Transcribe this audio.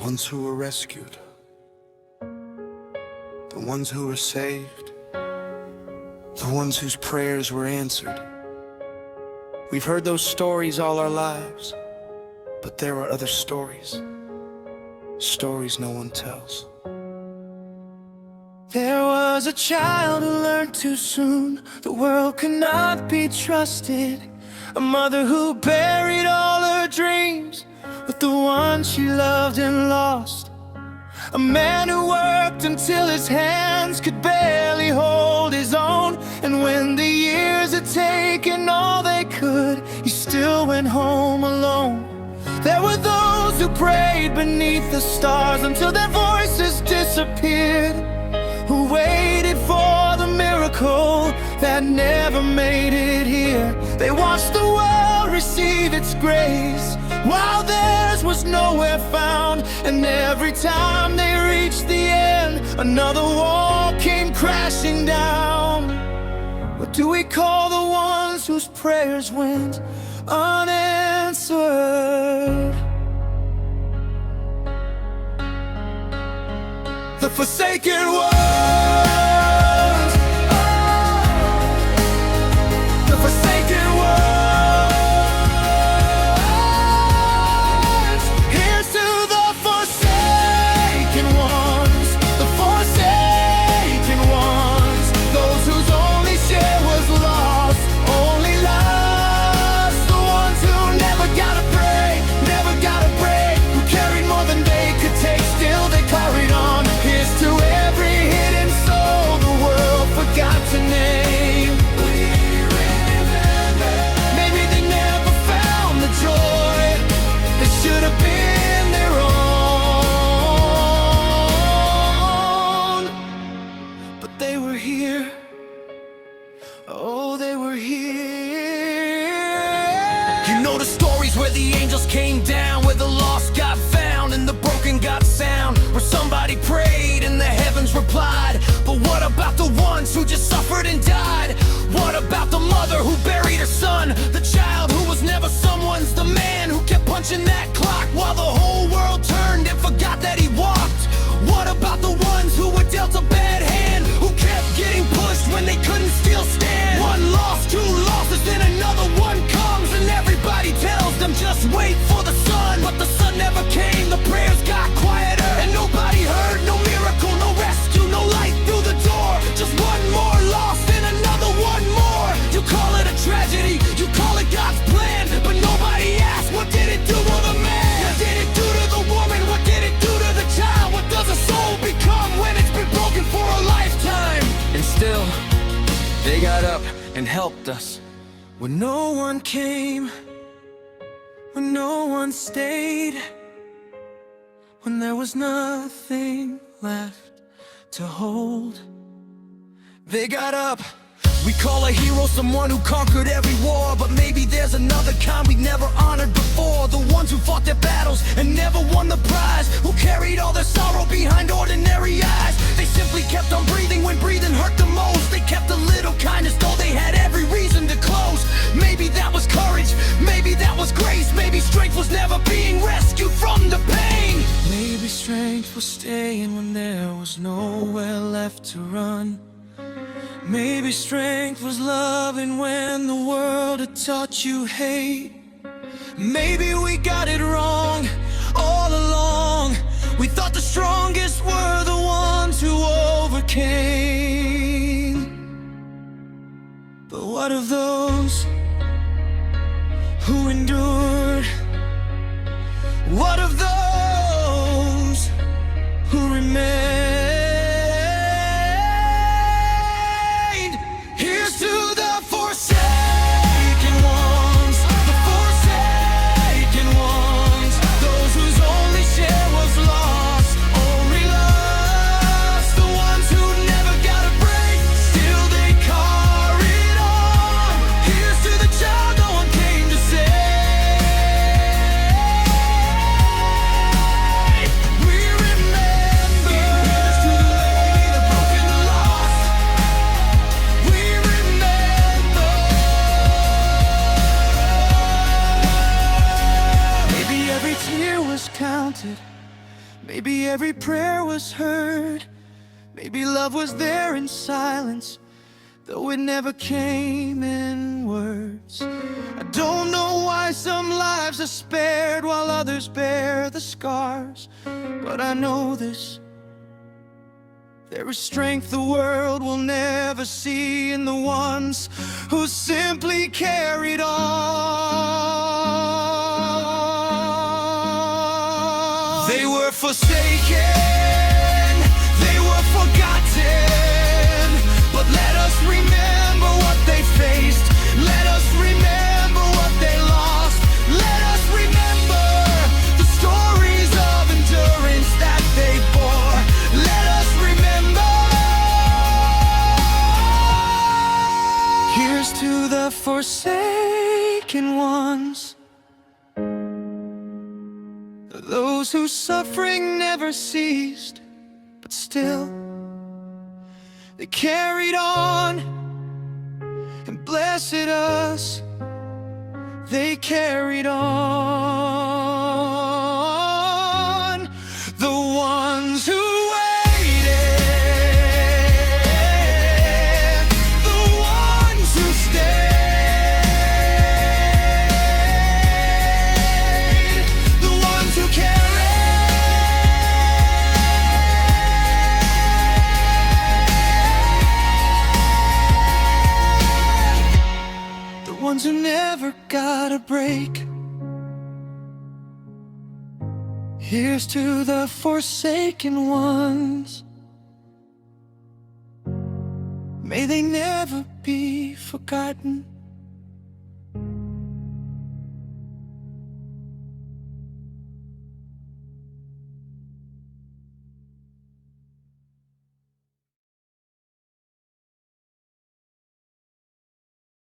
ones who were rescued, the ones who were saved, the ones whose prayers were answered. We've heard those stories all our lives, but there are other stories, stories no one tells. There was a child who learned too soon the world could not be trusted, a mother who buried all her dreams with the one she loved and lost, a man who worked until his hands could barely hold his own, and when the years had taken all they could, he still went home alone. There were those who prayed beneath the stars until their voices disappeared, who waited for the miracle that never made it here. They watched the world receive its grace while theirs was nowhere found, and every time they reached the end, another wall came crashing down. What do we call the ones whose prayers went unanswered? The forsaken ones. The forsaken ones. Here's to the forsaken ones. The forsaken ones. Those whose only share was lost, only lost. The ones who never got a break, never got a break, who carried more than they could take, still they carried on. Here's to every hidden soul the world forgot to name. We remember. Maybe they never found the joy that should have been their own, but they were here. Oh, they were here. You know the stories where the angels came down, where the lost got found and the broken got sound, where somebody prayed and the heavens replied. But what about the ones who just suffered and died? What about the mother who buried her son, the child who was never someone's, the man who kept punching that clock while the whole world turned and forgot that he walked? What about the ones who were dealt a bad hand, who kept getting pushed when they couldn't still stand? One loss, two losses, then another one comes, and everybody tells them just wait for the sun. But the sun never came, the prayers got quieter, and nobody heard, no miracle, no rescue, no light through the door. Just one more loss, then another one more. You call it a tragedy, you call it God's plan, but nobody asked, what did it do to the man? What did it do to the woman? What did it do to the child? What does a soul become when it's been broken for a lifetime? And still, they got up and helped us when no one came, when no one stayed, when there was nothing left to hold. They got up. We call a hero someone who conquered every war, but maybe there's another kind we've never honored before. The ones who fought their battles and never won the prize, who carried all their sorrow behind ordinary eyes. They simply kept on breathing when breathing hurt the most. They kept a little kindness though they had every reason to close. Maybe that was courage, maybe that was grace, maybe strength was never being rescued from the pain. Maybe strength was staying when there was nowhere left to run. Maybe strength was loving when the world had taught you hate. Maybe we got it wrong all along. We thought the strongest were the ones who overcame. But what of those who endured? What of those who remained? Here's to the forsaken ones, the forsaken ones, those whose only share was lost, only lost, the ones who never got a break, still they carried on. Here's to the child no one came to save. We remember. Here's to the lady, the broken, the lost. We remember. Maybe every tear was counted, Maybe every prayer was heard. Maybe love was there in silence, though it never came in words. I don't know why some lives are spared while others bear the scars, but I know this: there is strength the world will never see in the ones who simply carried on. They were forsaken, they were forgotten, but let us remember what they faced. Let us remember what they lost. Let us remember the stories of endurance that they bore. Let us remember. Here's to the forsaken ones, those whose suffering never ceased, but still they carried on. And blessed us, they carried on. The ones who waited, the ones who stayed, the ones who carried, the ones who never got a break. Here's to the forsaken ones. May they never be forgotten.